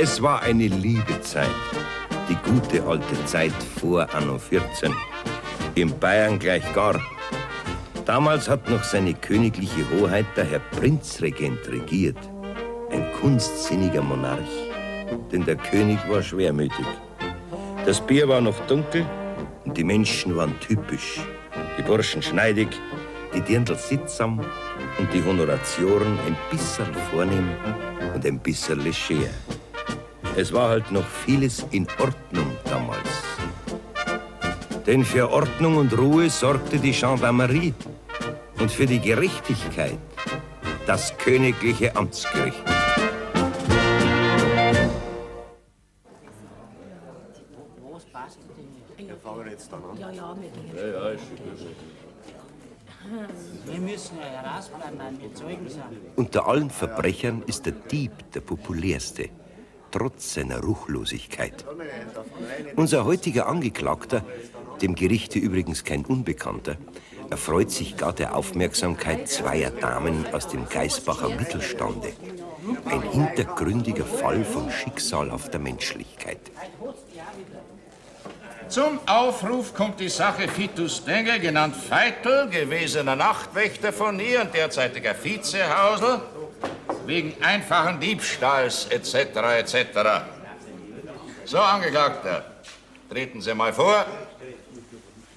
Es war eine liebe Zeit, die gute alte Zeit vor Anno 14. In Bayern gleich gar. Damals hat noch seine königliche Hoheit der Herr Prinzregent regiert. Ein kunstsinniger Monarch, denn der König war schwermütig. Das Bier war noch dunkel und die Menschen waren typisch. Die Burschen schneidig, die Dirndl sittsam und die Honoratioren ein bisschen vornehm und ein bisschen leger. Es war halt noch vieles in Ordnung damals. Denn für Ordnung und Ruhe sorgte die Gendarmerie und für die Gerechtigkeit das königliche Amtsgericht. Wir müssen ja herausbleiben, wenn wir Zeugen sind. Unter allen Verbrechern ist der Dieb der populärste, trotz seiner Ruchlosigkeit. Unser heutiger Angeklagter, dem Gerichte übrigens kein Unbekannter, erfreut sich gar der Aufmerksamkeit zweier Damen aus dem Gaisbacher Mittelstande. Ein hintergründiger Fall von schicksalhafter Menschlichkeit. Zum Aufruf kommt die Sache Vitus Dengel, genannt Veitel, gewesener Nachtwächter von hier und derzeitiger Vizehausel, wegen einfachen Diebstahls etc. etc. So, Angeklagter, treten Sie mal vor.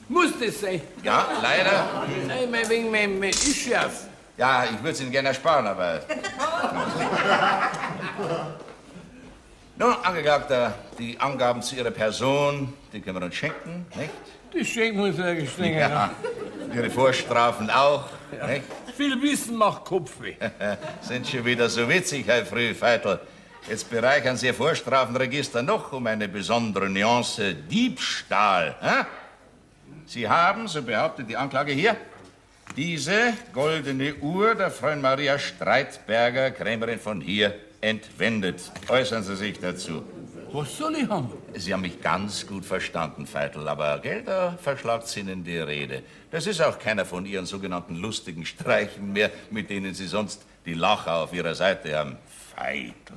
Muss das sein? Ja, leider. Nein, wegen meinem Ischschaf. Ja, ich würde es Ihnen gerne ersparen, aber... Nun, Angeklagter, die Angaben zu Ihrer Person, die können wir uns schenken, nicht? Das schenken wir uns ja gestrengt. Ja, Ihre Vorstrafen auch, ja. Nicht? Viel Wissen macht Kopfweh. Sind schon wieder so witzig, Herr Frühveitel. Jetzt bereichern Sie Ihr Vorstrafenregister noch um eine besondere Nuance Diebstahl. Sie haben, so behauptet die Anklage hier, diese goldene Uhr der Freundin Maria Streitberger, Krämerin von hier, entwendet. Äußern Sie sich dazu. Was soll ich haben? Sie haben mich ganz gut verstanden, Veitel, aber Geld, da verschlagt Sie Ihnen die Rede. Das ist auch keiner von Ihren sogenannten lustigen Streichen mehr, mit denen Sie sonst die Lacher auf Ihrer Seite haben. Veitel,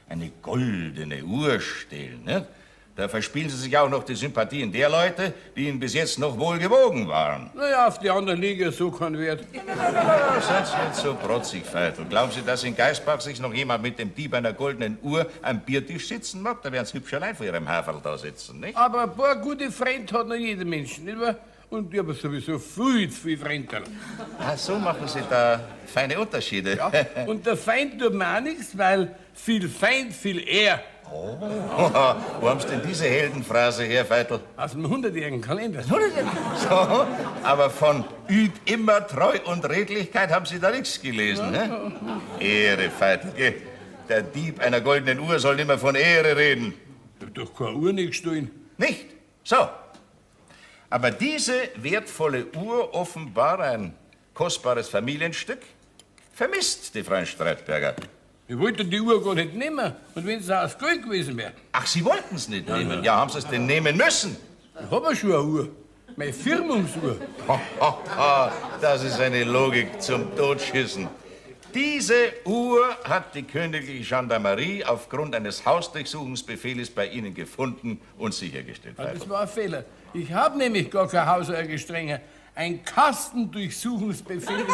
eine goldene Uhr stehlen, ne? Da verspielen Sie sich auch noch die Sympathien der Leute, die Ihnen bis jetzt noch wohl gewogen waren. Naja, auf die anderen liegen so kein Wert. Seien Sie nicht so protzig, Veitel. Glauben Sie, dass in Gaisbach sich noch jemand mit dem Dieb einer goldenen Uhr am Biertisch sitzen mag? Da werden Sie hübsch allein vor Ihrem Haferl da sitzen, nicht? Aber ein paar gute Freunde hat noch jeder Mensch, nicht wahr? Und ich habe sowieso viel zu viele Freunde. Ach, so machen Sie da feine Unterschiede. Ja, und der Feind tut mir auch nichts, weil viel Feind, viel eher. Oh, wo haben Sie denn diese Heldenphrase her, Veitel? Aus dem 100-jährigen Kalender. So, aber von üb immer Treu und Redlichkeit haben Sie da nichts gelesen, ne? Ehre, Veitel. Der Dieb einer goldenen Uhr soll nicht mehr von Ehre reden. Ich hab doch keine Uhr nicht gestohlen. Nicht? So. Aber diese wertvolle Uhr, offenbar ein kostbares Familienstück, vermisst die Freundin Streitberger. Ich wollte die Uhr gar nicht nehmen. Und wenn es aus Gold gewesen wäre. Ach, Sie wollten es nicht nehmen? Ja, haben Sie es denn nehmen müssen? Ich habe ja schon eine Uhr. Meine Firmungsuhr. Das ist eine Logik zum Totschießen. Diese Uhr hat die königliche Gendarmerie aufgrund eines Hausdurchsuchungsbefehls bei Ihnen gefunden und sichergestellt. Ja, das war ein Fehler. Ich habe nämlich gar kein Haushaltsstrenge. Ein Kastendurchsuchungsbefehl.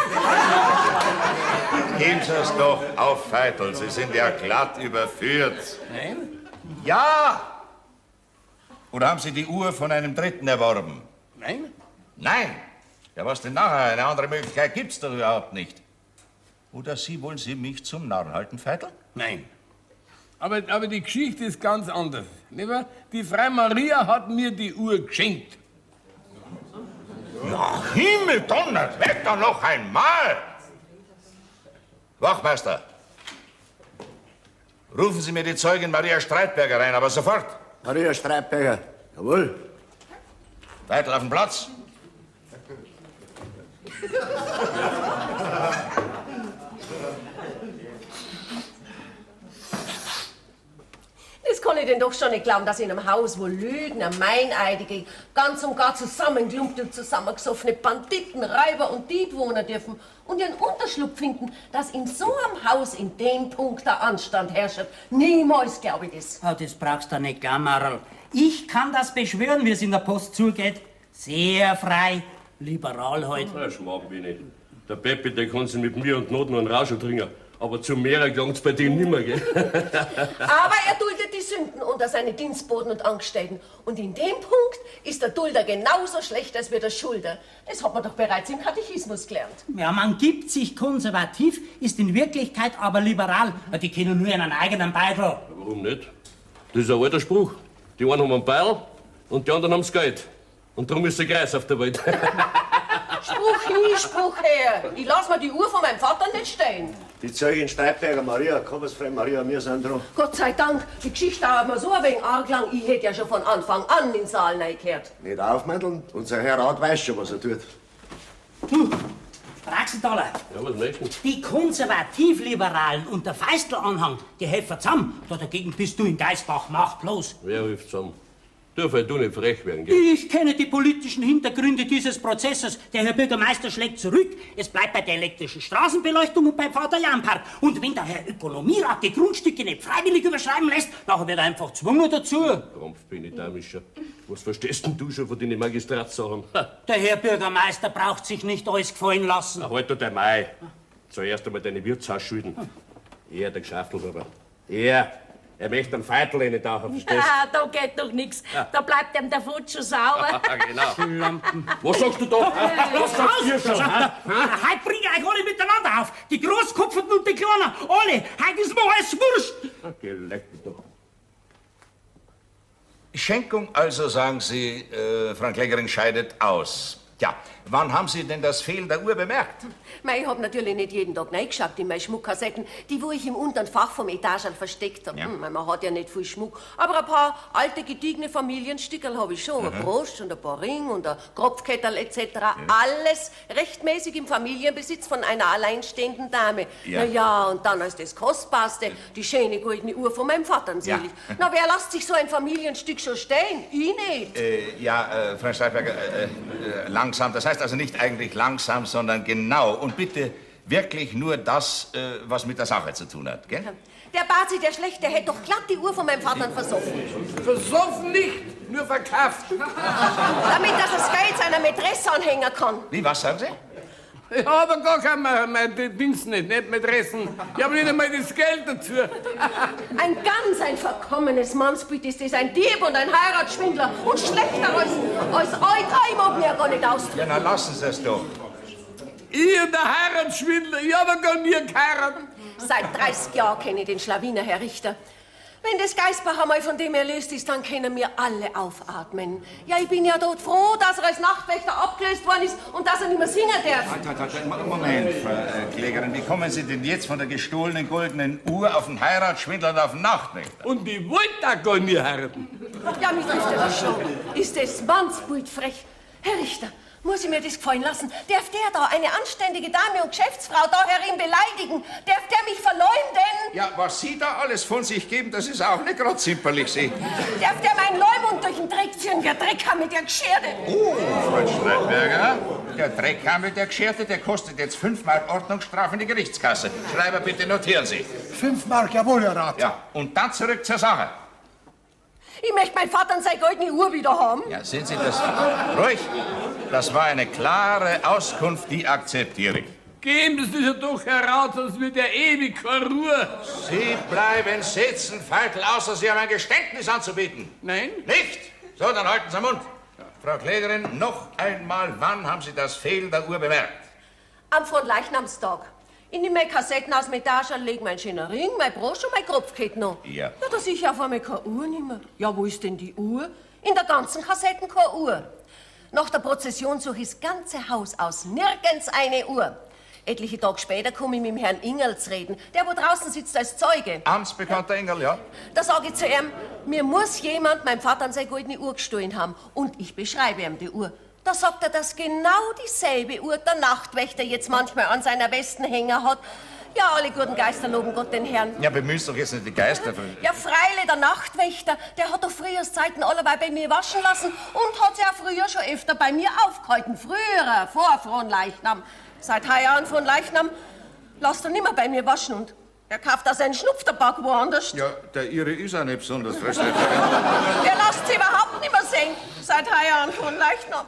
Geben Sie es doch auf, Veitel. Sie sind ja glatt überführt. Nein? Ja! Oder haben Sie die Uhr von einem Dritten erworben? Nein? Nein! Ja, was denn nachher? Eine andere Möglichkeit gibt's doch überhaupt nicht. Oder wollen Sie mich zum Narren halten, Veitel? Nein. Aber die Geschichte ist ganz anders. Nicht wahr? Die Frau Maria hat mir die Uhr geschenkt. Na, Himmel, donnert, weg doch noch einmal! Wachmeister, rufen Sie mir die Zeugin Maria Streitberger rein, aber sofort. Maria Streitberger, jawohl. Veitel auf den Platz. kann ich denn doch schon nicht glauben, dass in einem Haus, wo Lügner, Meineidige, ganz und gar zusammengelumpte und zusammengesoffene Banditen, Räuber und Dieb wohnen dürfen und ihren Unterschlupf finden, dass in so einem Haus in dem Punkt der Anstand herrscht. Niemals glaube ich das. Oh, das brauchst du nicht, gell, Marl. Ich kann das beschwören, wie es in der Post zugeht. Sehr frei, liberal halt. Na, schmack mich nicht. Der Peppi, der kann sich mit mir und Not noch einen Rauschel trinken. Aber zu mehr gelangt's bei dem nimmer, gell? Aber er duldet die Sünden unter seine Dienstboten und Angestellten. Und in dem Punkt ist der Dulder genauso schlecht als wie der Schulder. Das hat man doch bereits im Katechismus gelernt. Ja, man gibt sich konservativ, ist in Wirklichkeit aber liberal. Die kennen nur einen eigenen Beifall. Warum nicht? Das ist ein alter Spruch. Die einen haben einen Beil und die anderen haben's Geld. Und darum ist der Kreis auf der Welt. Spruch hin, Spruch her. Ich lass mir die Uhr von meinem Vater nicht stehen. Die Zeugin Streitberger Maria, Kommissfrau Maria, wir sind dran. Gott sei Dank, die Geschichte dauert mir so ein wenig arg lang. Ich hätte ja schon von Anfang an in den Saal reingehört. Nicht aufmänteln, unser Herr Rat weiß schon, was er tut. Praxentaler. Ja, was möchten? Die Konservativ-Liberalen und der Feistl-Anhang, die helfen zusammen. Da dagegen bist du in Geisbach machtlos. Wer hilft zusammen? Darf halt du nicht frech werden, gell? Ich kenne die politischen Hintergründe dieses Prozesses. Der Herr Bürgermeister schlägt zurück. Es bleibt bei der elektrischen Straßenbeleuchtung und beim Vater-Jan-Park. Und wenn der Herr Ökonomierat die Grundstücke nicht freiwillig überschreiben lässt, dann wird er einfach gezwungen dazu. Krampf bin ich damischer. Was verstehst denn du schon von den Magistratssachen? Der Herr Bürgermeister braucht sich nicht alles gefallen lassen. Na, halt doch dein Mai. Zuerst einmal deine Wirtshausschulden. Er, der Geschäftelhuber. Er möchte einen Feitel in die Taucher, verstehst du? Ja, da geht doch nichts. Da bleibt ihm der Futsch schon sauber. Genau. Was sagst du da? Los raus! Heute bringe ich euch alle miteinander auf. Die Großkopferten und die Kleinen. Alle. Heute ist mir alles wurscht. Okay, leck mich doch. Schenkung also, sagen Sie, Frau Klägerin scheidet aus. Ja, wann haben Sie denn das Fehlen der Uhr bemerkt? Mei, ich hab natürlich nicht jeden Tag reingeschaut in meine Schmuckkassetten, die wo ich im unteren Fach vom Etagen versteckt hab. Ja. Man hat ja nicht viel Schmuck, aber ein paar alte, gediegene Familienstickerl hab ich schon. Eine Brust und ein paar Ring und ein Kropfketterl etc. Alles rechtmäßig im Familienbesitz von einer alleinstehenden Dame. Ja. Na ja, und dann als das Kostbarste, die schöne goldene Uhr von meinem Vater selig. Ja. Na, wer lässt sich so ein Familienstück schon stehen? Ich nicht. Frau Streitberger, langsam. Das heißt also nicht eigentlich langsam, sondern genau. Und bitte wirklich nur das, was mit der Sache zu tun hat, gell? Der Bazi, der Schlechte, hätte doch glatt die Uhr von meinem Vater versoffen. Versoffen nicht, nur verkauft. Damit er das Geld seiner Mätresse anhängen kann. Wie, was sagen Sie? Ich habe gar kein Dings nicht Mätressen. Ich habe nicht einmal das Geld dazu. Ein verkommenes Mannsbild ist das, ein Dieb und ein Heiratsschwindler. Und schlechter als euch drei mag mir gar nicht ausdrücken. Ja, na lassen Sie es doch. Ich und der Heiratsschwindler, ich habe gar nie geheiratet. Seit 30 Jahren kenne ich den Schlawiner, Herr Richter. Wenn das Geisbach einmal von dem erlöst ist, dann können wir alle aufatmen. Ja, ich bin ja dort froh, dass er als Nachtwächter abgelöst worden ist und dass er nicht mehr singen darf. Moment, Frau Klägerin, wie kommen Sie denn jetzt von der gestohlenen goldenen Uhr auf den Heiratsschwindler und auf den Nachtwächter? Und ich wollte auch gar nie heiraten. Ja, mich trifft das schon. Ist das Mannsbild frech. Herr Richter, muss ich mir das gefallen lassen? Darf der da, eine anständige Dame und Geschäftsfrau, da herin beleidigen? Darf der mich verleumden? Ja, was Sie da alles von sich geben, das ist auch nicht gerade zimperlich, Sie. Darf der meinen Leumund durch den Dreck ziehen? Der Dreckhammer mit der Geschirde. Oh, Frau Streitberger, der Dreckhammer, der Geschirte, der kostet jetzt 5 Mark Ordnungsstrafe in die Gerichtskasse. Schreiber, bitte notieren Sie. 5 Mark, jawohl, Herr Rat. Ja, und dann zurück zur Sache. Ich möchte meinen Vater und seine goldene Uhr wieder haben. Ja, sehen Sie das? Ruhig. Das war eine klare Auskunft, die akzeptiere ich. Geben Sie sich doch heraus, sonst wird er ewig keine Ruhe. Sie bleiben sitzen, Feitel, außer Sie haben ein Geständnis anzubieten. Nein? Nicht? So, dann halten Sie Mund. Frau Klägerin, noch einmal, wann haben Sie das Fehlen der Uhr bemerkt? Am Fronleichnamstag. Ich nehme meine Kassetten aus der Tasche, lege meinen schönen Ring, mein Brosch und mein Kropfkette noch. Ja. Ja, da sehe ich auf einmal keine Uhr nicht mehr. Ja, wo ist denn die Uhr? In der ganzen Kassetten keine Uhr. Nach der Prozession suche ich das ganze Haus aus. Nirgends eine Uhr. Etliche Tage später komme ich mit dem Herrn Ingerl zu reden, der wo draußen sitzt als Zeuge. Amtsbekannter Engel, ja? Da sage ich zu ihm, mir muss jemand meinem Vater an seine goldene Uhr gestohlen haben. Und ich beschreibe ihm die Uhr. Da sagt er, dass genau dieselbe Uhr der Nachtwächter jetzt manchmal an seiner Westenhänger hat. Ja, alle guten Geister loben Gott den Herrn. Ja, bemühst doch jetzt nicht die Geister. Ja, freilich, der Nachtwächter, der hat doch früher Zeiten allerweil bei mir waschen lassen und hat sich auch früher schon öfter bei mir aufgehalten. Früher, vor Fronleichnam. Seit Jahren Fronleichnam lasst er nimmer bei mir waschen und er kauft auch seinen Schnupftabak woanders. Ja, der Ihre ist auch nicht besonders verständlich. Der lasst sie überhaupt nicht mehr sehen, seit Jahren Fronleichnam.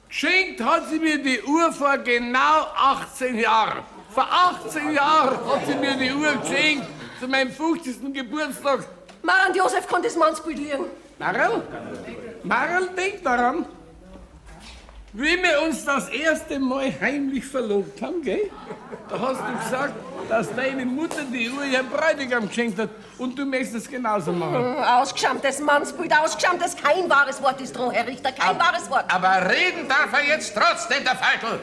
Geschenkt hat sie mir die Uhr vor genau 18 Jahren. Vor 18 Jahren hat sie mir die Uhr geschenkt, zu meinem 50. Geburtstag. Marant Josef kann das Mannsbild liegen. Marl, denk daran, wie wir uns das erste Mal heimlich verlobt haben, gell? Da hast du gesagt, dass deine Mutter die Uhr ihrem Bräutigam geschenkt hat und du möchtest es genauso machen. Ausgeschämtes Mannsbild, ausgeschämtes, kein wahres Wort ist dran, Herr Richter, kein wahres Wort. Aber reden darf er jetzt trotzdem, der Feitel.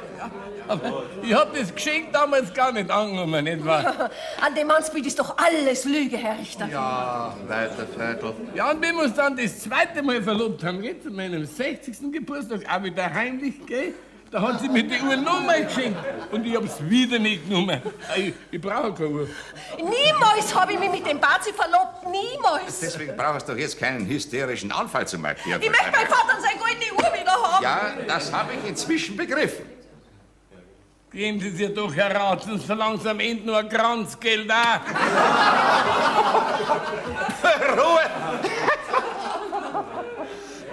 Aber ich hab das Geschenk damals gar nicht angenommen, nicht wahr? An dem Mannsbild ist doch alles Lüge, Herr Richter. Ja, weiter, Feitel. Ja, und wenn wir uns dann das zweite Mal verlobt haben, gell, zu meinem 60. Geburtstag, auch wieder heimlich, gell, da hat sie mir die Uhr nochmal geschenkt und ich hab's wieder nicht genommen. Ich brauche keine Uhr. Niemals habe ich mich mit dem Bazi verlobt, niemals. Deswegen brauchst du doch jetzt keinen hysterischen Anfall zu markieren. Ich möchte meinen Vater seine goldene Uhr wieder haben. Ja, das habe ich inzwischen begriffen. Geben Sie sich doch heraus, sonst verlangt Sie am Ende nur ein Kranzgeld auch. Ruhe!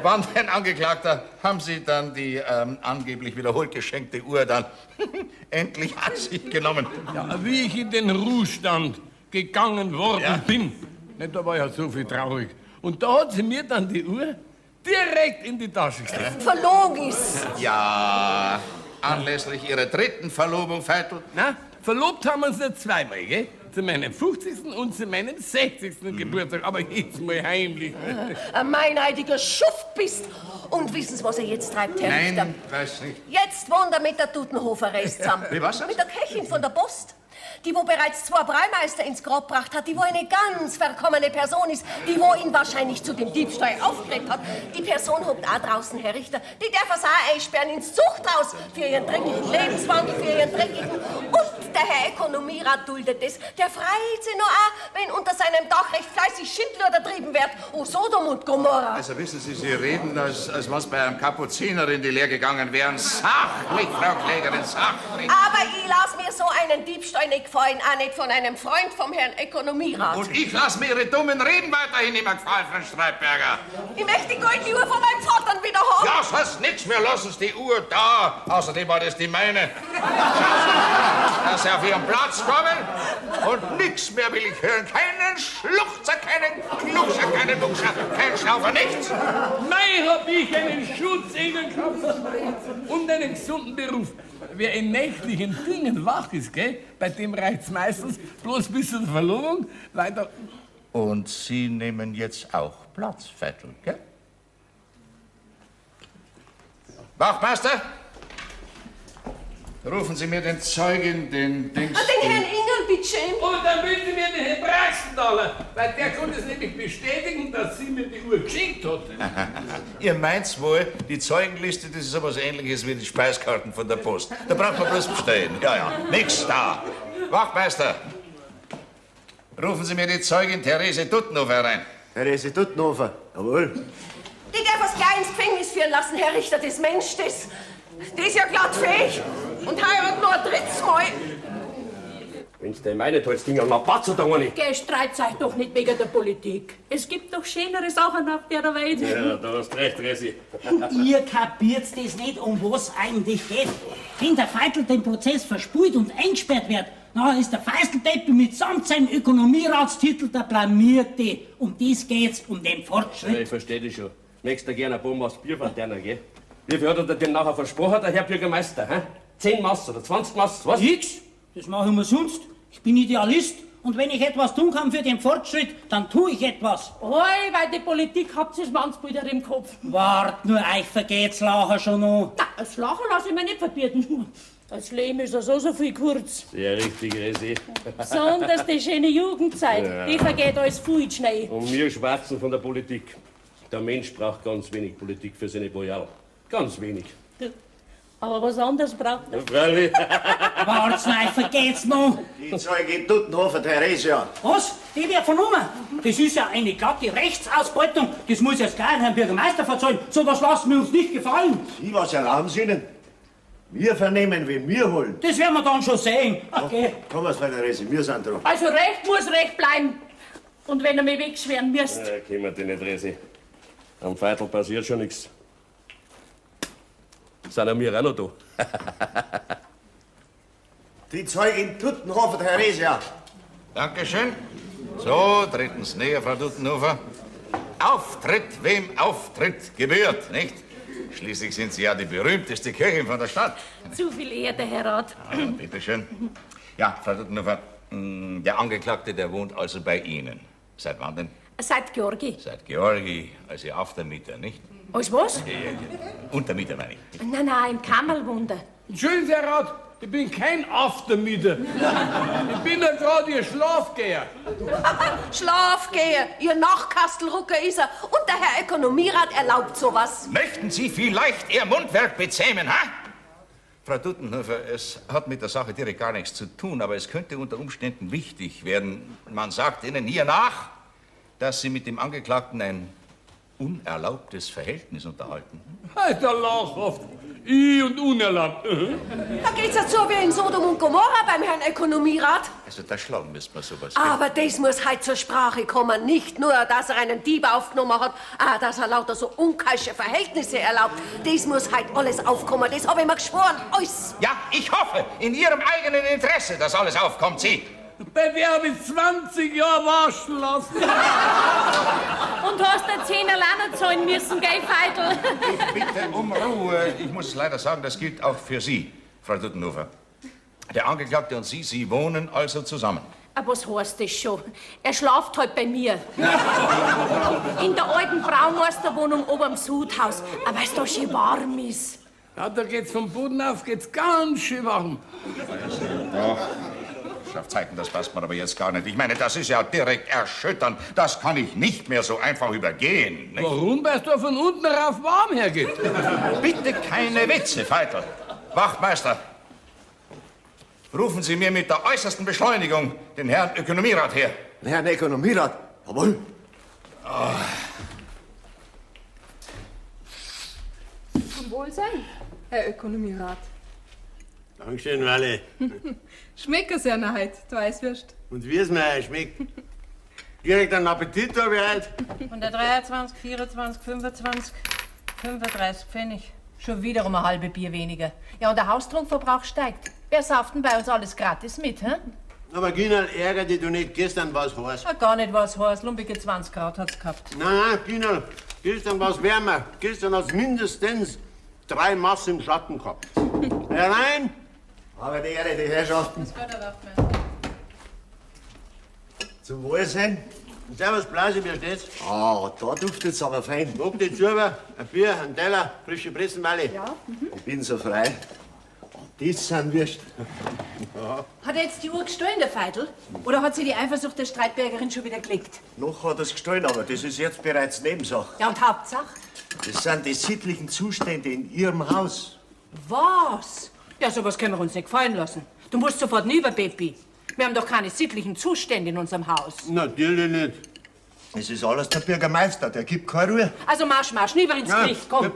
Wann denn, Angeklagter, haben Sie dann die angeblich wiederholt geschenkte Uhr dann endlich an sich genommen? Ja, wie ich in den Ruhestand gegangen worden bin, da war ja so viel traurig. Und da hat sie mir dann die Uhr direkt in die Tasche gesteckt. Verlogen ist. Ja, anlässlich Ihrer dritten Verlobung, Feitel. Na, verlobt haben wir uns nicht zweimal, gell? Zu meinem 50. und zu meinem 60. Geburtstag, aber jetzt mal heimlich. Ein meineidiger Schuft bist. Und wissen Sie, was er jetzt treibt, Herr Richter? Nein, weiß nicht. Jetzt wohnt er mit der Tutenhofer-Rest zusammen. Wie was? Mit der Köchin von der Post. Die, wo bereits 2 Breimeister ins Grab gebracht hat, die, wo eine ganz verkommene Person ist, die, wo ihn wahrscheinlich zu dem Diebstahl aufgeregt hat. Die Person hockt auch draußen, Herr Richter. Die darf er auch einsperren ins Zuchthaus für ihren dreckigen Lebenswandel, für ihren dreckigen... Und der Herr Ökonomierat duldet es. Der freut sich noch auch, wenn unter seinem Dach recht fleißig Schindluder trieben wird. O Sodom und Gomorra. Also wissen Sie, Sie reden, als was bei einem Kapuziner in die Lehr gegangen wären. Sachlich, Frau Klägerin, sachlich. Aber ich lass mir so einen Diebstahl nicht gefallen, auch nicht von einem Freund vom Herrn Ökonomierat. Und ich lasse mir Ihre dummen Reden weiterhin immer gefallen, Frau Streitberger. Ich möchte die goldene Uhr von meinem Vater wieder haben. Ja, das heißt nichts, wir lassen die Uhr da. Außerdem war das die meine. Dass Sie auf Ihren Platz kommen und nichts mehr will ich hören. Keinen Schluchzer, keinen Knuckscher, keinen Buchser, keinen Schnaufer, nichts. Nein, hab ich einen Schutzengel gehabt und einen gesunden Beruf. Wer in nächtlichen Dingen wach ist, gell, bei dem reicht's meistens bloß bis zur Verlobung, weiter. Und Sie nehmen jetzt auch Platz, Vettel, gell? Wachtmeister, rufen Sie mir den Zeugen, den Dings... Den Herrn Engel, bitte schön. Und dann will sie mir den Herrn Braxenthaler, weil der konnte es nämlich bestätigen, dass sie mir die Uhr geschenkt hat. Ihr meint's wohl, die Zeugenliste, das ist so was Ähnliches wie die Speiskarten von der Post. Da braucht man bloß bestellen. Ja, nix da. Wachtmeister, rufen Sie mir die Zeugin Therese Duttenhofer rein. Therese Duttenhofer, jawohl. Die darf was gleich ins Gefängnis führen lassen, Herr Richter, das Mensch, das ist ja glatt fähig. Und heiratet nur ein drittes Mal. Wenn's der meine Holz ging, dann patzt da nicht. Geh, streit euch doch nicht wegen der Politik. Es gibt doch schönere Sachen auf der Welt. Ja, da hast recht, Resi. Und ihr kapiert das nicht, um was eigentlich geht. Wenn der Feitel den Prozess verspult und eingesperrt wird, dann ist der Feißeldeppel mitsamt seinem Ökonomieratstitel der Blamierte. Um das geht's, um den Ja, Fortschritt. ich versteh dich schon. Möchtest du gerne ein paar Maß Bier von deiner, gell? Wie viel hat er dir denn nachher versprochen, der Herr Bürgermeister? Hä? 10 Maß oder 20 Maß, was? Nix, das mache ich mir sonst. Ich bin Idealist und wenn ich etwas tun kann für den Fortschritt, dann tue ich etwas. Hoi, weil die Politik habt ihr das Mannsbilder im Kopf. Wart nur, euch vergeht's nachher schon noch. Na, das Lachen lasse ich mir nicht verbieten. Das Leben ist ja so viel kurz. Sehr richtig, Resi. Besonders die schöne Jugendzeit, Ja. die vergeht alles viel schnell. Und wir schwatzen von der Politik. Der Mensch braucht ganz wenig Politik für seine Loyal. Ganz wenig. Aber was anderes braucht er. Freilich. Wart's, nein, vergeht's mal. Die Zeugin Tuttenhofer Theresia. Was? Die wird vernommen? Das ist ja eine glatte Rechtsausbeutung. Das muss jetzt gleich Herrn Bürgermeister verzeihen. So was lassen wir uns nicht gefallen. Sie, was erlauben Sie Ihnen? Wir vernehmen, wen wir wollen. Das werden wir dann schon sehen. Okay. Thomas von Theresia, wir sind dran. Also Recht muss Recht bleiben. Und wenn ihr mich wegschweren müsst. Ja, kümmert dich nicht, Resi. Am Viertel passiert schon nichts. Sind ja wir auch noch da. Die Zeugin Tuttenhofer Theresia. Dankeschön. So, treten Sie näher, Frau Tuttenhofer. Auftritt, wem Auftritt gebührt, nicht? Schließlich sind Sie ja die berühmteste Köchin von der Stadt. Zu viel Ehre, Herr Rat. Bitteschön. Ja, Frau Tuttenhofer, der Angeklagte, der wohnt also bei Ihnen. Seit wann denn? Seit Georgi. Seit Georgi, als Ihr Aftermieter, nicht? Als was? Ja. Untermieter, meine ich. Nein, im Kammerwunder. Entschuldigen Sie, Herr Rat, ich bin kein Aftermieter. Ich bin ja gerade Ihr Schlafgeher. Schlafgeher, Ihr Nachkastelrucker ist er. Und der Herr Ökonomierat erlaubt sowas. Möchten Sie vielleicht Ihr Mundwerk bezähmen, ha? Frau Tuttenhofer, es hat mit der Sache direkt gar nichts zu tun, aber es könnte unter Umständen wichtig werden. Man sagt Ihnen hier nach, dass Sie mit dem Angeklagten ein unerlaubtes Verhältnis unterhalten. Alter, lachhaft. Ich und unerlaubt. Da geht's ja so wie in Sodom und Gomorra beim Herrn Ökonomierat. Also da schlagen müsste man sowas. Aber das muss halt zur Sprache kommen. Nicht nur, dass er einen Dieb aufgenommen hat, dass er lauter so unkeische Verhältnisse erlaubt. Das muss halt alles aufkommen. Das habe ich mir geschworen. Alles. Ja, ich hoffe, in Ihrem eigenen Interesse, dass alles aufkommt, Sie. Bei der habe ich 20 Jahre waschen lassen. Und hast der 10 alleine zahlen müssen, gell, Feitel? Ich bitte um Ruhe. Ich muss leider sagen, das gilt auch für Sie, Frau Tuttenhofer. Der Angeklagte und Sie wohnen also zusammen. Aber was heißt das schon? Er schlaft halt bei mir. In der alten Braumeisterwohnung oben am Sudhaus. Aber weil es da schön warm ist. Ja, da geht's vom Boden auf, geht's ganz schön warm. Ja. Auf Zeiten, das passt mir aber jetzt gar nicht. Ich meine, das ist ja direkt erschütternd. Das kann ich nicht mehr so einfach übergehen. Nicht? Warum? Weil es da von unten rauf warm hergeht. Bitte keine Witze, Veitel. Wachtmeister, rufen Sie mir mit der äußersten Beschleunigung den Herrn Ökonomierat her. Den Herrn Ökonomierat? Jawohl. Zum Wohlsein, Herr Ökonomierat. Dankeschön, Walle. Schmeckt es ja Neid, du Weißwürst. Und wie es mir schmeckt. Direkt einen Appetit habe ich heute. 123, 24, 25, 35 Pfennig. Schon wieder um ein halbes Bier weniger. Ja, und der Haustrunkverbrauch steigt. Wer sauft denn bei uns alles gratis mit, hä? Aber Ginal, ärger dich du nicht. Gestern war's heiß. Ja, gar nicht was heiß. Lumpige 20 Grad hat's gehabt. Nein, Ginal, gestern war's wärmer. Gestern hat's mindestens 3 Massen im Schatten gehabt. Herein! Aber die Ehre, die Herrschaften. Zum Wohlsein. Servus, Blase, wie steht's? Ah, da duftet's aber fein. Oben die Zuber, ein Bier, ein Teller, frische Pressenwalle. Ja. Ich bin so frei. Das sind Würst. Hat er jetzt die Uhr gestohlen, der Feitel? Oder hat sie die Eifersucht der Streitbergerin schon wieder gelegt? Noch hat er's gestohlen, aber das ist jetzt bereits Nebensache. Ja, und Hauptsache? Das sind die sittlichen Zustände in Ihrem Haus. Was? Ja, sowas können wir uns nicht gefallen lassen. Du musst sofort hinüber, Peppi. Wir haben doch keine sittlichen Zustände in unserem Haus. Natürlich nicht. Es ist alles der Bürgermeister, der gibt keine Ruhe. Also Marsch, hinüber ins Ja. Gericht, komm.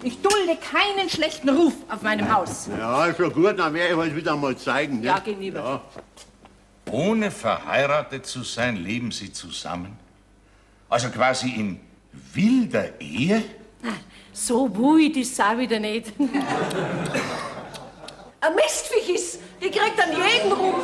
Ich dulde keinen schlechten Ruf auf meinem Haus. Ja, schon gut, dann werde ich euch wieder mal zeigen. Ne? Ja, geh hinüber. Ja. Ohne verheiratet zu sein, leben Sie zusammen? Also quasi in wilder Ehe? So wütend ist es auch wieder nicht. Ein Mistviech ist, die kriegt an jeden rum.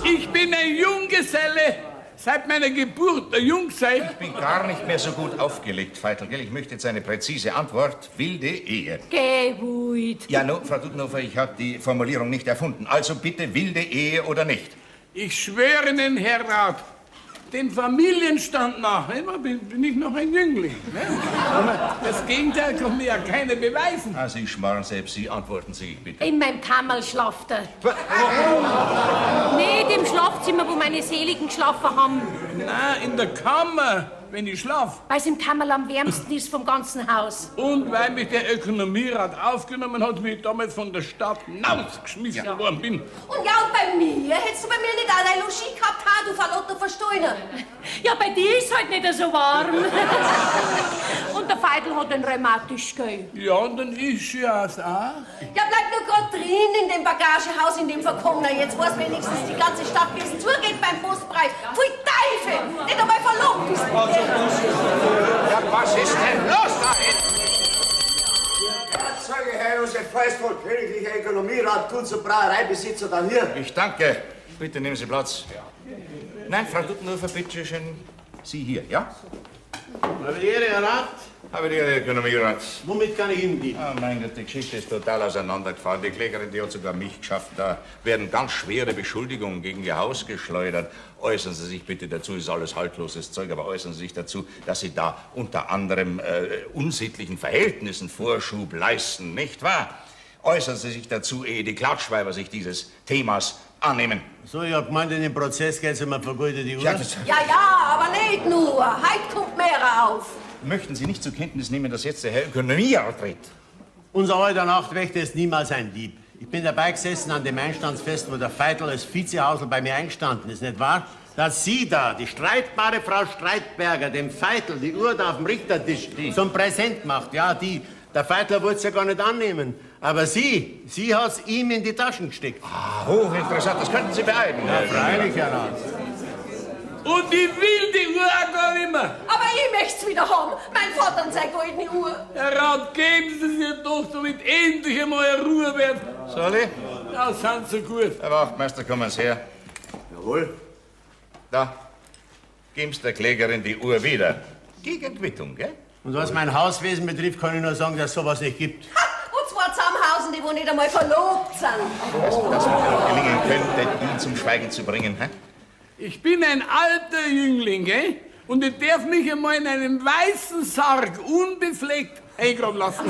Ich bin ein Junggeselle. Seit meiner Geburt, der Jungsein. Ich bin gar nicht mehr so gut aufgelegt, Veitel, gell? Ich möchte jetzt eine präzise Antwort. Wilde Ehe. Geh, wütend. Ja, no, Frau Tuttenhofer, ich habe die Formulierung nicht erfunden. Also bitte wilde Ehe oder nicht? Ich schwöre Ihnen, Herr Rat, dem Familienstand nach bin ich noch ein Jüngling. Ne? Aber das Gegenteil kann mir ja keiner beweisen. Also ich schmarrn selbst Sie, antworten Sie bitte. In meinem Kammerl schlaft er. Nicht im Schlafzimmer, wo meine Seligen geschlafen haben. Na, in der Kammer. wenn ich schlaf. Weil es im Kammerl am wärmsten ist vom ganzen Haus. Und weil mich der Ökonomierat aufgenommen hat, wie ich damals von der Stadt rausgeschmissen worden bin. Und ja, und bei mir? Hättest du bei mir nicht auch eine Logis gehabt, du verlotter Verstoiner? Ja, bei dir ist halt nicht so warm. Und der Feidl hat ein rheumatisch, gell? Ja, und dann ist ja es auch. Ja, bleib nur grad drin in dem Bagagehaus, in dem Verkommener. Jetzt weiß wenigstens die ganze Stadt, wie es zugeht beim Postpreis. Pfui Teufel! Nicht einmal verlobt ist. Ja, was ist denn los da hinten? Sage Herr Josef Feistvoll, königlicher Ökonomierat, Kunst- und Brauereibesitzer, dann hier. Ich danke. Bitte nehmen Sie Platz. Nein, Frau Duttenhofer, bitte schön. Sie hier, ja? Habe die Ehre, Herr Rat. Habe die Ehre, Ökonomierat. Womit kann ich Ihnen dienen? Oh mein Gott, die Geschichte ist total auseinandergefahren. Die Klägerin, die hat sogar mich geschafft. Da werden ganz schwere Beschuldigungen gegen ihr Haus geschleudert. Äußern Sie sich bitte dazu, ist alles haltloses Zeug, aber äußern Sie sich dazu, dass Sie da unter anderem unsittlichen Verhältnissen Vorschub leisten, nicht wahr? Äußern Sie sich dazu, ehe die Klatschweiber sich dieses Themas annehmen. So, ich hab gemeint, in dem Prozess geht's um eine vergoldete Uhr. Ja, aber nicht nur. Heute kommt mehr auf. Möchten Sie nicht zur Kenntnis nehmen, dass jetzt der Herr Ökonomierat tritt? Unser alter Nachtwächter ist niemals ein Dieb. Ich bin dabei gesessen an dem Einstandsfest, wo der Feitl als Vizehausl bei mir eingestanden ist, nicht wahr? Dass Sie da, die streitbare Frau Streitberger, dem Feitl die Uhr da auf dem Richtertisch zum Präsent macht. Ja, die. Der Feitler wollte es ja gar nicht annehmen. Aber sie hat's ihm in die Taschen gesteckt. Ah, hochinteressant. Das könnten Sie beeilen. Ja, freilich, Herr Rat. Und ich will die Uhr auch gar nicht mehr. Aber ich möcht's wieder haben. Mein Vater und seine goldene Uhr. Herr Rat, geben Sie sie doch, damit endlich einmal eine Ruhe wird. Soll ich? Ja, sind Sie gut. Herr Wachtmeister, kommen Sie her. Jawohl. Da. Geben Sie der Klägerin die Uhr wieder. Gegen Quittung, gell? Und was mein Hauswesen betrifft, kann ich nur sagen, dass es sowas nicht gibt. Ha! Und zwar zusammenhausen, die wo nicht einmal verlobt sind. Dass mir noch gelingen könnte, ihn zum Schweigen zu bringen, hä? Ich bin ein alter Jüngling, gell? Und ich darf mich einmal in einem weißen Sarg unbefleckt eingraben lassen.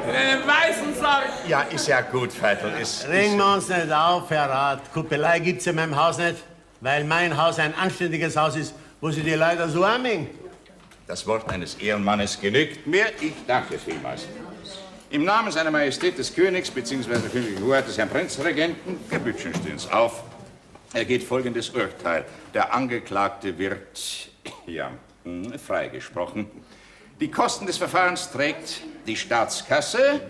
In einem weißen Sarg. Ja, ist ja gut, Feitl. Regen wir uns nicht auf, Herr Rat. Kuppelei gibt's in meinem Haus nicht, weil mein Haus ein anständiges Haus ist, wo sie die Leute so anmengen. Das Wort eines Ehrenmannes genügt mir. Ich danke vielmals. Im Namen seiner Majestät des Königs bzw. der königlichen Hoheit des Herrn Prinzregenten, Gebütchen stehen's auf. Ergeht folgendes Urteil. Der Angeklagte wird, freigesprochen. Die Kosten des Verfahrens trägt die Staatskasse.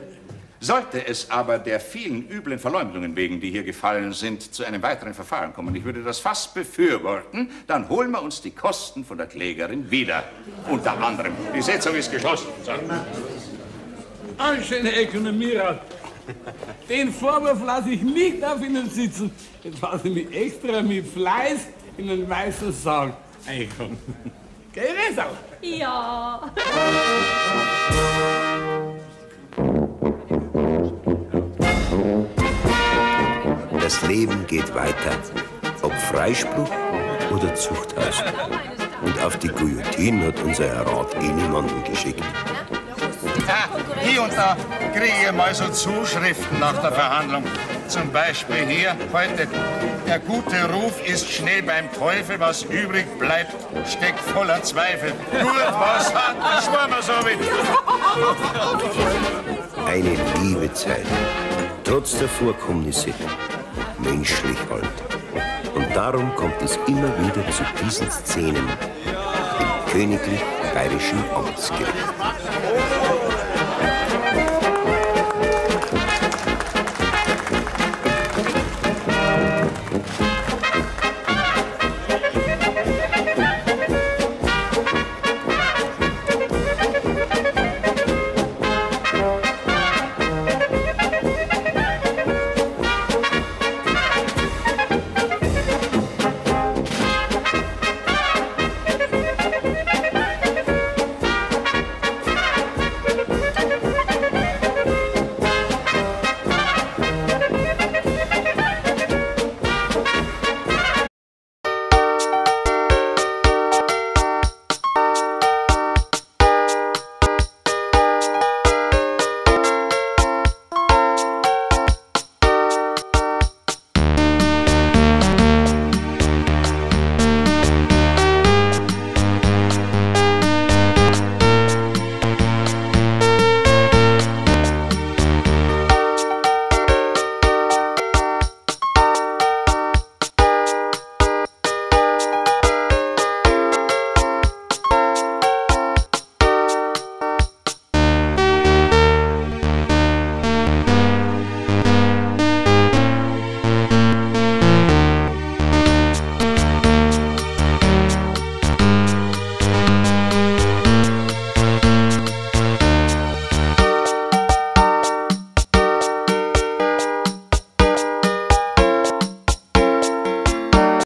Sollte es aber der vielen üblen Verleumdungen wegen, die hier gefallen sind, zu einem weiteren Verfahren kommen, ich würde das fast befürworten, dann holen wir uns die Kosten von der Klägerin wieder. Unter anderem. Die Sitzung ist geschlossen. So. Anständiger Ökonomierat. Den Vorwurf lasse ich nicht auf Ihnen sitzen. Jetzt lasse ich mich extra mit Fleiß in einen weißen Sarg einkommen. Geh es auch? Ja. Das Leben geht weiter, ob Freispruch oder Zuchthaus. Und auf die Guillotine hat unser Herr Rat niemanden geschickt. Hier und da kriege ich mal so Zuschriften nach der Verhandlung. Zum Beispiel hier heute: Der gute Ruf ist schnell beim Teufel, was übrig bleibt, steckt voller Zweifel. Gut, was hat, dann schwören wir so mit. Eine liebe Zeit, trotz der Vorkommnisse, menschlich halt. Und darum kommt es immer wieder zu diesen Szenen im königlich bayerischen Amtsgericht.